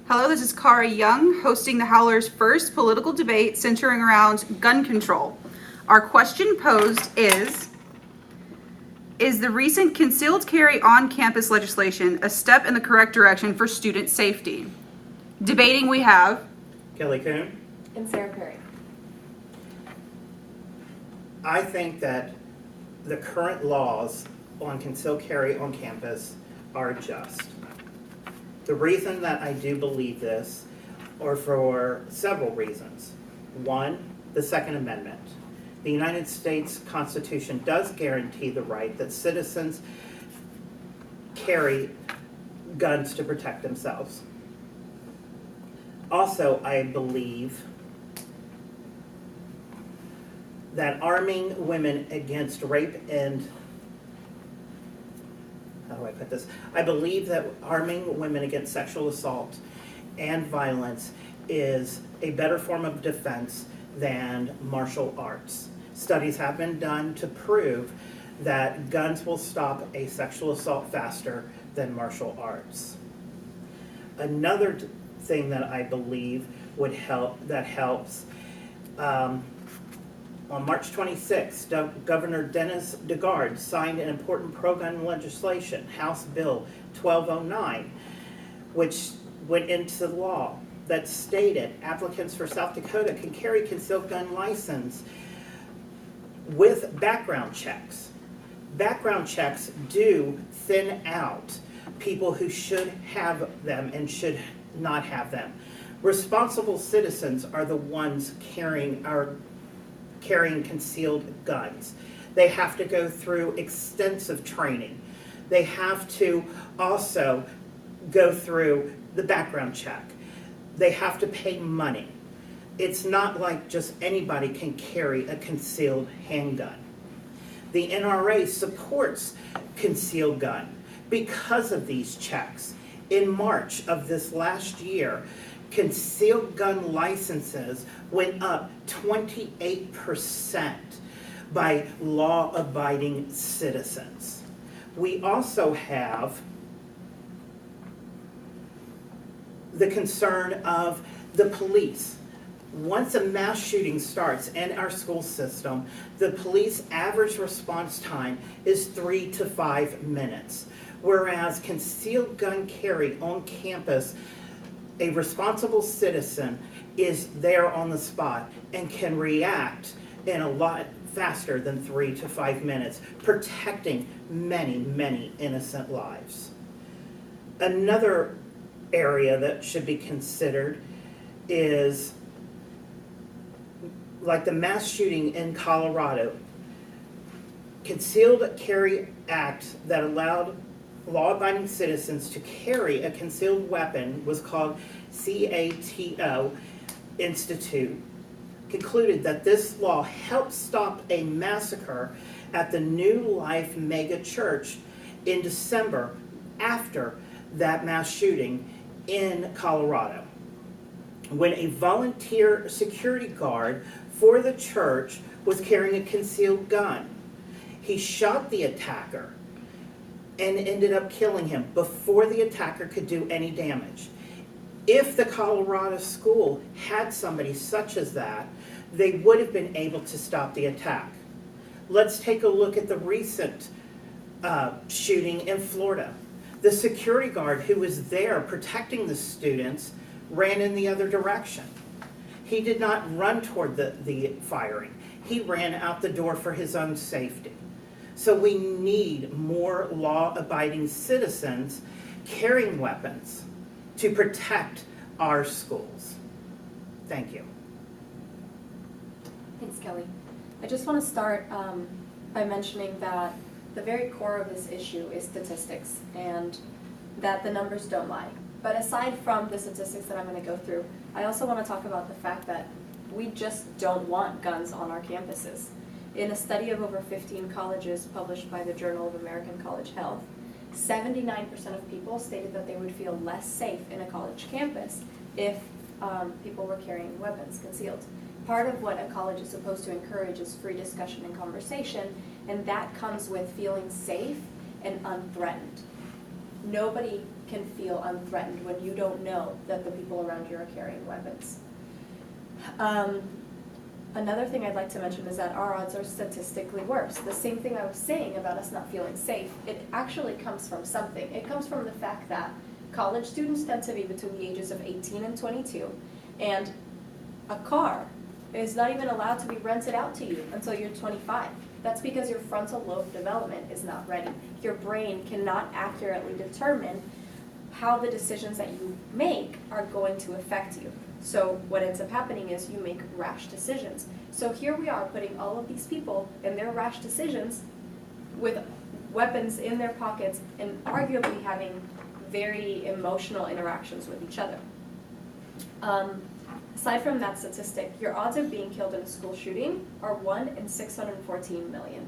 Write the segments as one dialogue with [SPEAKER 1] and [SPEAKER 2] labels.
[SPEAKER 1] Hello, this is Kara Young, hosting the Howler's first political debate centering around gun control. Our question posed is the recent concealed carry on campus legislation a step in the correct direction for student safety? Debating we have
[SPEAKER 2] Kelly Coon.
[SPEAKER 3] And Sarah Perry.
[SPEAKER 2] I think that the current laws on concealed carry on campus are just. The reason that I do believe this are for several reasons. One, the Second Amendment. The United States Constitution does guarantee the right that citizens carry guns to protect themselves. Also, I believe that arming women against rape and, how do I put this? I believe that arming women against sexual assault and violence is a better form of defense than martial arts. Studies have been done to prove that guns will stop a sexual assault faster than martial arts. Another thing that I believe would help, that helps, on March 26th, Governor Dennis DeGarde signed an important pro-gun legislation, House Bill 1209, which went into law that stated applicants for South Dakota can carry concealed gun license with background checks. Background checks do thin out people who should have them and should not have them. Responsible citizens are the ones carrying concealed guns. They have to go through extensive training. They have to also go through the background check. They have to pay money. It's not like just anybody can carry a concealed handgun. The NRA supports concealed gun because of these checks. In March of this last year, concealed gun licenses went up 28% by law-abiding citizens. We also have the concern of the police. Once a mass shooting starts in our school system, the police average response time is 3 to 5 minutes, whereas concealed gun carry on campus, a responsible citizen is there on the spot and can react in a lot faster than 3 to 5 minutes, protecting many, many innocent lives. Another area that should be considered is like the mass shooting in Colorado. Concealed Carry Act that allowed law-abiding citizens to carry a concealed weapon was called CATO Institute, concluded that this law helped stop a massacre at the New Life mega church in December after that mass shooting in Colorado, when a volunteer security guard for the church was carrying a concealed gun. He shot the attacker and ended up killing him before the attacker could do any damage. If the Colorado school had somebody such as that, they would have been able to stop the attack. Let's take a look at the recent shooting in Florida. The security guard who was there protecting the students ran in the other direction. He did not run toward the firing. He ran out the door for his own safety. So we need more law-abiding citizens carrying weapons to protect our schools. Thank you.
[SPEAKER 3] Thanks, Kelly. I just want to start by mentioning that the very core of this issue is statistics and that the numbers don't lie. But aside from the statistics that I'm going to go through, I also want to talk about the fact that we just don't want guns on our campuses. In a study of over 15 colleges published by the Journal of American College Health, 79% of people stated that they would feel less safe in a college campus if people were carrying weapons concealed. Part of what a college is supposed to encourage is free discussion and conversation, and that comes with feeling safe and unthreatened. Nobody can feel unthreatened when you don't know that the people around you are carrying weapons. Another thing I'd like to mention is that our odds are statistically worse. The same thing I was saying about us not feeling safe, it actually comes from something. It comes from the fact that college students tend to be between the ages of 18 and 22, and a car is not even allowed to be rented out to you until you're 25. That's because your frontal lobe development is not ready. Your brain cannot accurately determine how the decisions that you make are going to affect you. So what ends up happening is you make rash decisions. So here we are putting all of these people and their rash decisions with weapons in their pockets and arguably having very emotional interactions with each other. Aside from that statistic, your odds of being killed in a school shooting are 1 in 614 million.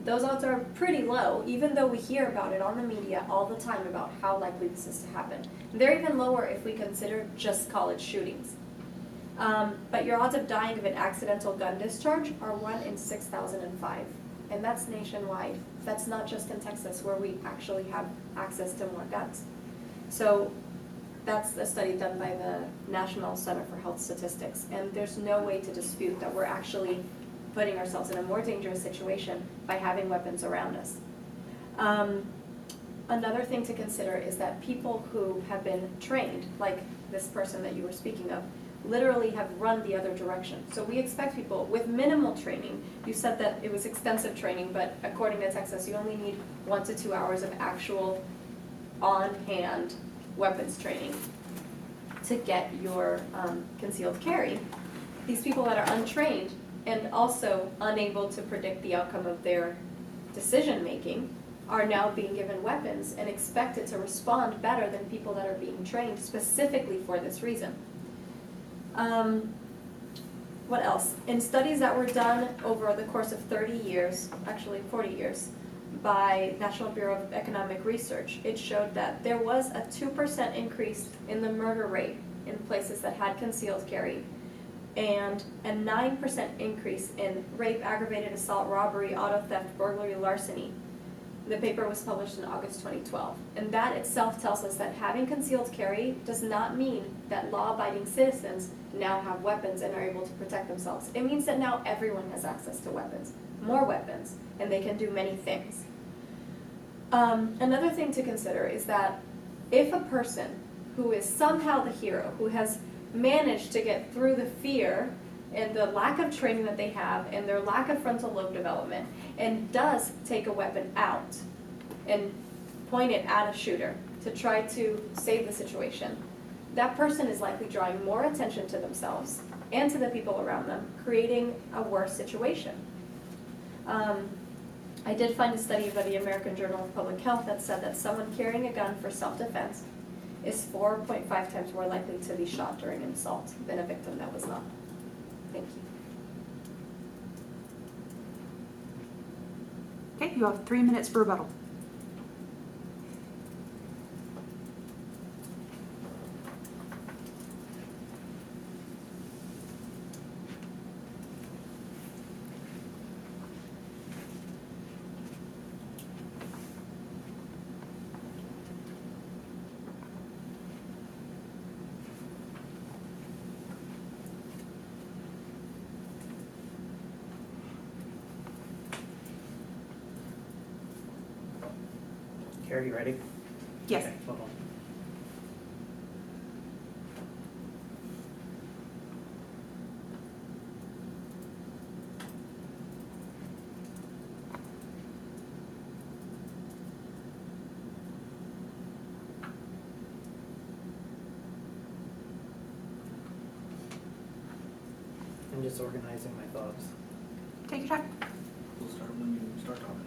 [SPEAKER 3] Those odds are pretty low, even though we hear about it on the media all the time about how likely this is to happen. They're even lower if we consider just college shootings. But your odds of dying of an accidental gun discharge are 1 in 6,005. And that's nationwide. That's not just in Texas, where we actually have access to more guns. So that's a study done by the National Center for Health Statistics. And there's no way to dispute that we're actually putting ourselves in a more dangerous situation by having weapons around us. Another thing to consider is that people who have been trained, like this person that you were speaking of, literally have run the other direction. So we expect people with minimal training. You said that it was extensive training, but according to Texas, you only need 1 to 2 hours of actual on-hand weapons training to get your concealed carry. These people that are untrained and also unable to predict the outcome of their decision making are now being given weapons and expected to respond better than people that are being trained specifically for this reason. What else? In studies that were done over the course of 30 years, actually 40 years, by National Bureau of Economic Research, it showed that there was a 2% increase in the murder rate in places that had concealed carry, and a 9% increase in rape, aggravated assault, robbery, auto theft, burglary, larceny. The paper was published in August 2012. And that itself tells us that having concealed carry does not mean that law-abiding citizens now have weapons and are able to protect themselves. It means that now everyone has access to weapons, more weapons, and they can do many things. Another thing to consider is that if a person who is somehow the hero, who has managed to get through the fear and the lack of training that they have and their lack of frontal lobe development, and does take a weapon out and point it at a shooter to try to save the situation, that person is likely drawing more attention to themselves and to the people around them, creating a worse situation. I did find a study by the American Journal of Public Health that said that someone carrying a gun for self-defense is 4.5 times more likely to be shot during an assault than a victim that was not. Thank you.
[SPEAKER 1] Okay, you have 3 minutes for rebuttal.
[SPEAKER 2] Carrie, you ready?
[SPEAKER 1] Yes.
[SPEAKER 2] Okay, hold on. I'm just organizing my thoughts.
[SPEAKER 1] Take your time.
[SPEAKER 4] We'll start when you start talking.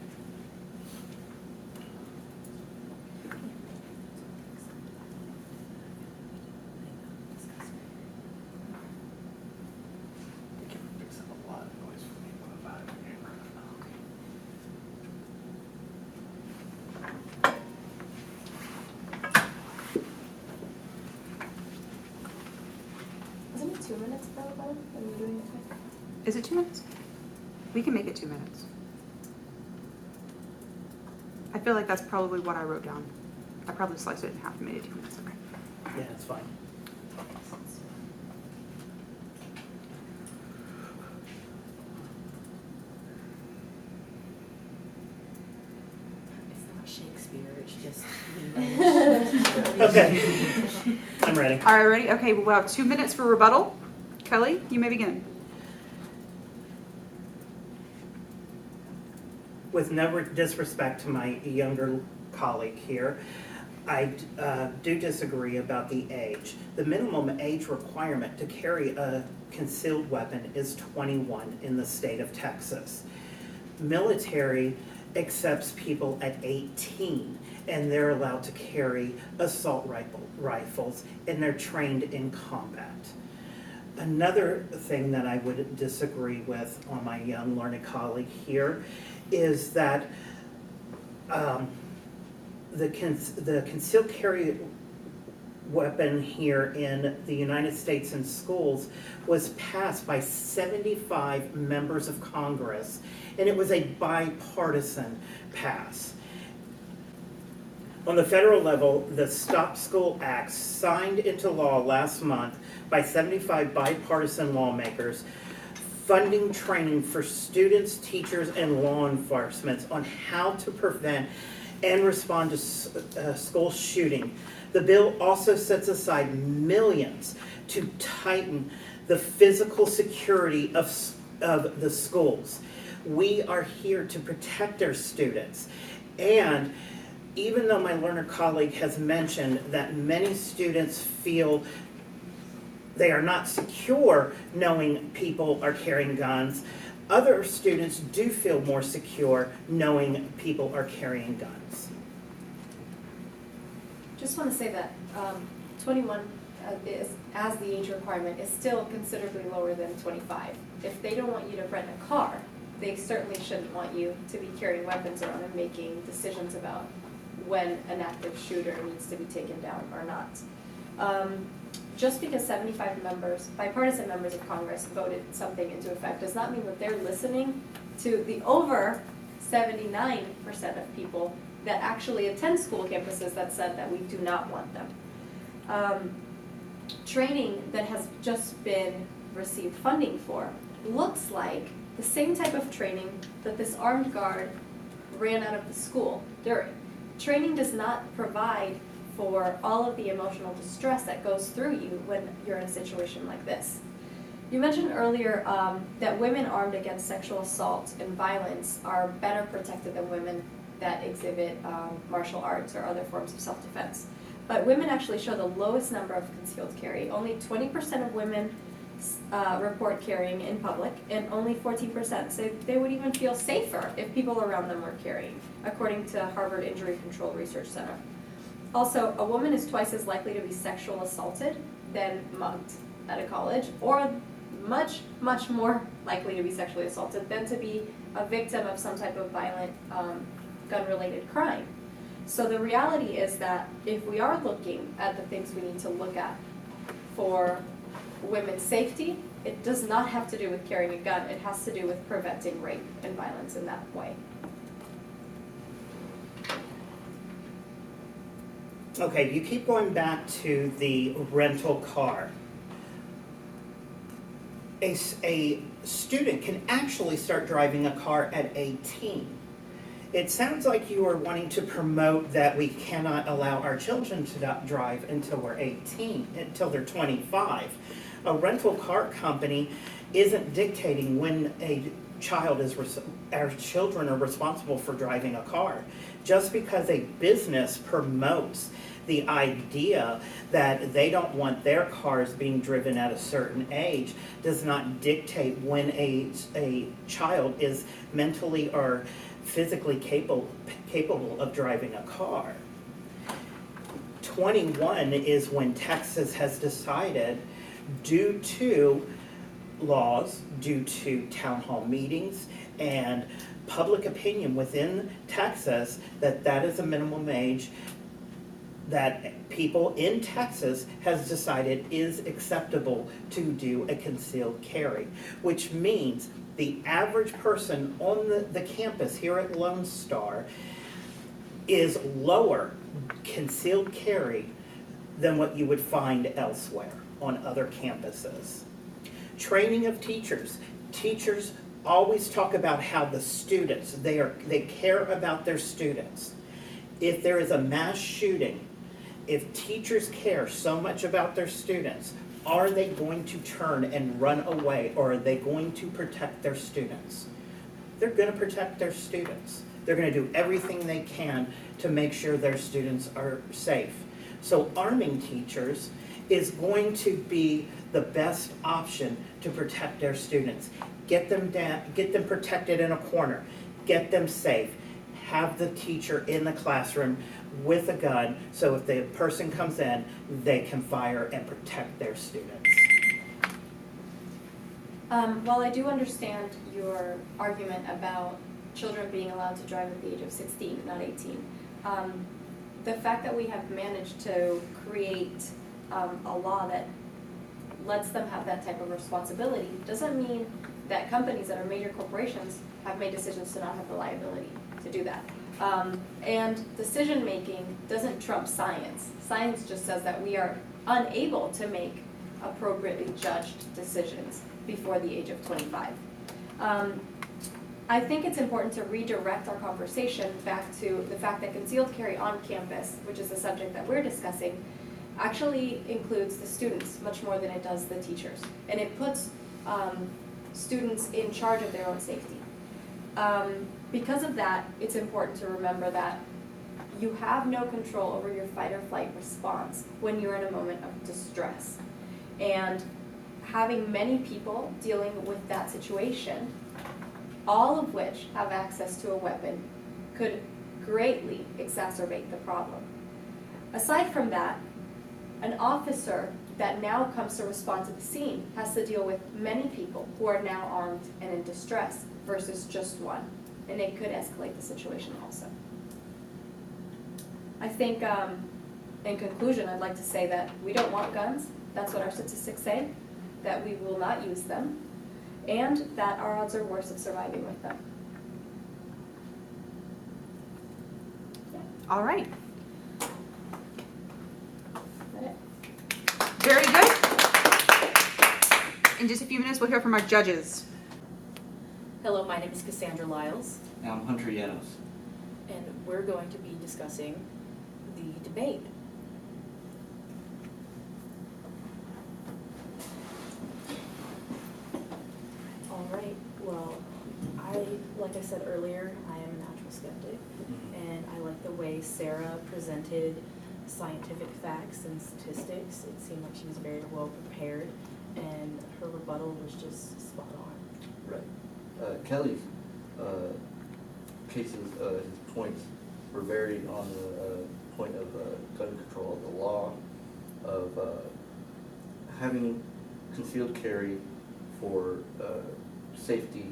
[SPEAKER 4] It can fix up a lot of noise for me when I'm behind the camera.
[SPEAKER 3] Isn't it 2 minutes though, when you're doing it?
[SPEAKER 1] Is it 2 minutes? We can make it 2 minutes. I feel like that's probably what I wrote down. I probably sliced it in half and made it 2 minutes, okay.
[SPEAKER 2] Yeah, it's fine.
[SPEAKER 5] It's not Shakespeare, it's just.
[SPEAKER 2] Okay, I'm ready.
[SPEAKER 1] All right, ready? Okay, we'll have 2 minutes for rebuttal. Kelly, you may begin.
[SPEAKER 2] With no disrespect to my younger colleague here, I do disagree about the age. The minimum age requirement to carry a concealed weapon is 21 in the state of Texas. Military accepts people at 18, and they're allowed to carry assault rifles, and they're trained in combat. Another thing that I would disagree with on my young learned colleague here is that the concealed carry weapon here in the United States in schools was passed by 75 members of Congress, and it was a bipartisan pass. On the federal level, the Stop School Act, signed into law last month by 75 bipartisan lawmakers, funding training for students, teachers, and law enforcement on how to prevent and respond to school shooting. The bill also sets aside millions to tighten the physical security of the schools. We are here to protect our students. And even though my learner colleague has mentioned that many students feel they are not secure knowing people are carrying guns, other students do feel more secure knowing people are carrying guns.
[SPEAKER 3] Just want to say that 21 is, as the age requirement, is still considerably lower than 25. If they don't want you to rent a car, they certainly shouldn't want you to be carrying weapons around and making decisions about when an active shooter needs to be taken down or not. Just because 75 members, bipartisan members of Congress, voted something into effect does not mean that they're listening to the over 79% of people that actually attend school campuses that said that we do not want them. Training that has just been received funding for looks like the same type of training that this armed guard ran out of the school during. Training does not provide for all of the emotional distress that goes through you when you're in a situation like this. You mentioned earlier that women armed against sexual assault and violence are better protected than women that exhibit martial arts or other forms of self-defense. But women actually show the lowest number of concealed carry. Only 20% of women report carrying in public, and only 14% say they would even feel safer if people around them were carrying, according to Harvard Injury Control Research Center. Also, a woman is twice as likely to be sexually assaulted than mugged at a college, or much, much more likely to be sexually assaulted than to be a victim of some type of violent gun-related crime. So the reality is that if we are looking at the things we need to look at for women's safety, it does not have to do with carrying a gun. It has to do with preventing rape and violence in that way.
[SPEAKER 2] Okay, you keep going back to the rental car. A student can actually start driving a car at 18. It sounds like you are wanting to promote that we cannot allow our children to drive until we're 18, until they're 25. A rental car company isn't dictating when our children are responsible for driving a car. Just because a business promotes the idea that they don't want their cars being driven at a certain age does not dictate when a child is mentally or physically capable of driving a car. 21 is when Texas has decided, due to laws, due to town hall meetings, and public opinion within Texas, that is a minimum age that people in Texas has decided is acceptable to do a concealed carry, which means the average person on the campus here at Lone Star is lower concealed carry than what you would find elsewhere on other campuses. Training of teachers. Teachers always talk about how the students, they care about their students. If there is a mass shooting, if teachers care so much about their students, are they going to turn and run away, or are they going to protect their students? They're going to protect their students. They're going to do everything they can to make sure their students are safe. So arming teachers is going to be the best option to protect their students. Get them down, get them protected in a corner, get them safe, have the teacher in the classroom with a gun, so if the person comes in, they can fire and protect their students.
[SPEAKER 3] While I do understand your argument about children being allowed to drive at the age of 16, not 18, the fact that we have managed to create a law that lets them have that type of responsibility doesn't mean that companies that are major corporations have made decisions to not have the liability to do that. And decision-making doesn't trump science. Science just says that we are unable to make appropriately judged decisions before the age of 25. I think it's important to redirect our conversation back to the fact that concealed carry on campus, which is the subject that we're discussing, actually includes the students much more than it does the teachers. And it puts students in charge of their own safety. Because of that, it's important to remember that you have no control over your fight or flight response when you're in a moment of distress. And having many people dealing with that situation, all of which have access to a weapon, could greatly exacerbate the problem. Aside from that, an officer that now comes to respond to the scene has to deal with many people who are now armed and in distress versus just one, and it could escalate the situation also. I think, in conclusion, I'd like to say that we don't want guns. That's what our statistics say, that we will not use them, and that our odds are worse of surviving with them.
[SPEAKER 1] All right.
[SPEAKER 3] Is that it?
[SPEAKER 1] Very good. In just a few minutes, we'll hear from our judges.
[SPEAKER 5] Hello, my name is Cassandra Lyles,
[SPEAKER 4] And I'm Hunter Yanos.
[SPEAKER 5] and we're going to be discussing the debate. All right, well, like I said earlier, I am a natural skeptic, and I like the way Sarah presented scientific facts and statistics. It seemed like she was very well prepared, and her rebuttal was just spot on.
[SPEAKER 6] Right. Kelly's cases, his points were very on the point of gun control, the law of having concealed carry for safety,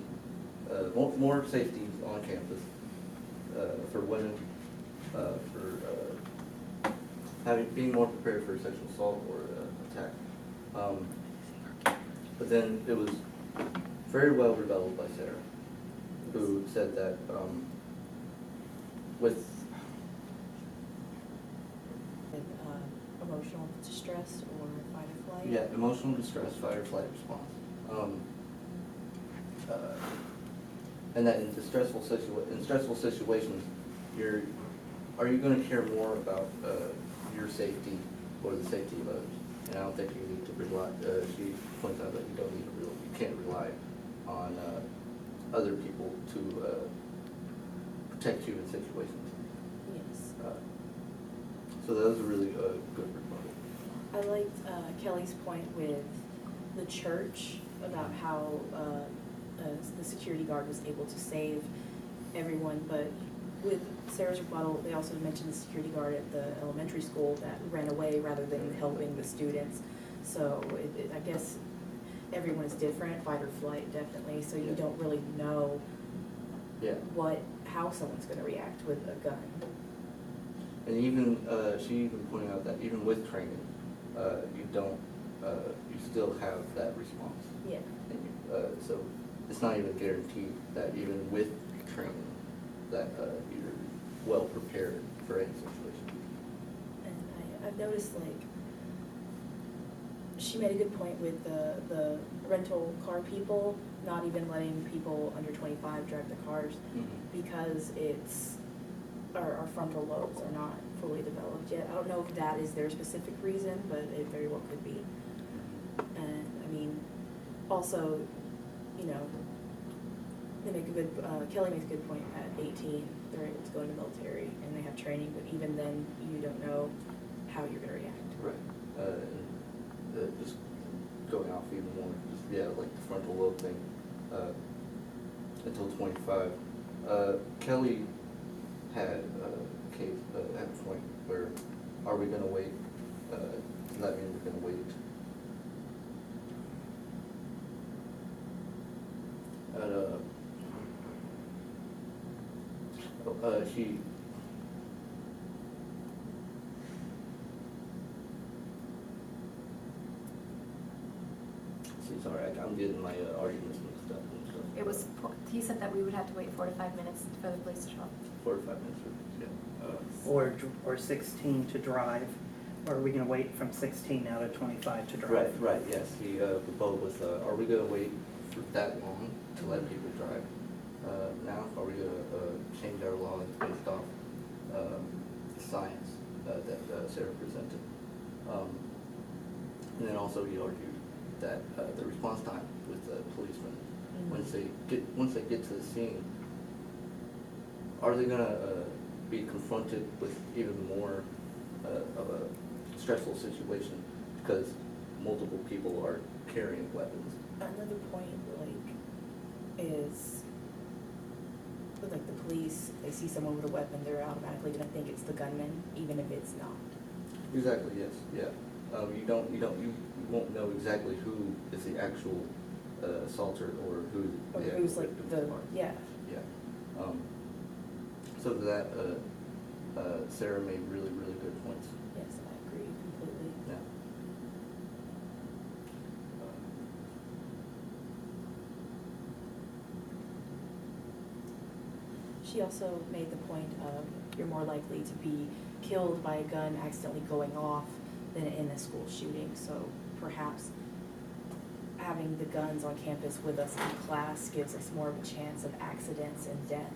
[SPEAKER 6] more safety on campus for women, for being more prepared for sexual assault or attack. But then it was very well rebutted by Sarah, who said that with
[SPEAKER 5] Emotional distress or fight or flight?
[SPEAKER 6] emotional distress, fight or flight response, and that in stressful situations, are you going to care more about your safety or the safety of others? And I don't think you need to rely. She points out that you can't rely on other people to protect you in situations.
[SPEAKER 5] Yes.
[SPEAKER 6] So that was a really good rebuttal.
[SPEAKER 5] I liked Kelly's point with the church about how the security guard was able to save everyone, but with Sarah's rebuttal, they also mentioned the security guard at the elementary school that ran away rather than helping the students. So I guess everyone is different, fight or flight definitely, so you don't really know how someone's going to react with a gun.
[SPEAKER 6] And even she even pointed out that even with training, you still have that response.
[SPEAKER 5] Yeah.
[SPEAKER 6] And so it's not even guaranteed that even with training that you're well prepared for any situation.
[SPEAKER 5] And I've noticed, like, she made a good point with the rental car people, not even letting people under 25 drive the cars because our frontal lobes are not fully developed yet. I don't know if that is their specific reason, but it very well could be. And, I mean, also, you know, they make a good, Kelly makes a good point, at 18, they're able to go into the military and they have training, but even then, you don't know how you're gonna react.
[SPEAKER 6] Right. Just going off even more, just, yeah, like the frontal lobe thing, until 25. Kelly had had a point where, are we gonna wait? Does that mean we're gonna wait? She. See, sorry, I'm getting my arguments mixed up and stuff.
[SPEAKER 3] It was, he said that we would have to wait 4 to 5 minutes for the police to show up.
[SPEAKER 6] 4 to 5 minutes, yeah.
[SPEAKER 2] Or 16 to drive, or are we gonna wait from 16 now to 25 to drive?
[SPEAKER 6] Right, yes, the vote was, are we gonna wait for that long to let people drive? Now, are we gonna change our laws based off science that Sarah presented? And then also he argued that the response time with the policemen, once they get to the scene, are they gonna be confronted with even more of a stressful situation because multiple people are carrying weapons?
[SPEAKER 5] Another point, like, is with, like, the police, they see someone with a weapon, they're automatically gonna think it's the gunman, even if it's not.
[SPEAKER 6] Exactly, yes, yeah. You won't know exactly who is the actual assaulter or who.
[SPEAKER 5] Or
[SPEAKER 6] the
[SPEAKER 5] who's like
[SPEAKER 6] victims are.
[SPEAKER 5] yeah.
[SPEAKER 6] Yeah. So that Sarah made really, really good points.
[SPEAKER 5] Yes, I agree completely.
[SPEAKER 6] Yeah.
[SPEAKER 5] She also made the point of you're more likely to be killed by a gun accidentally going off than in a school shooting. So perhaps having the guns on campus with us in class gives us more of a chance of accidents and death.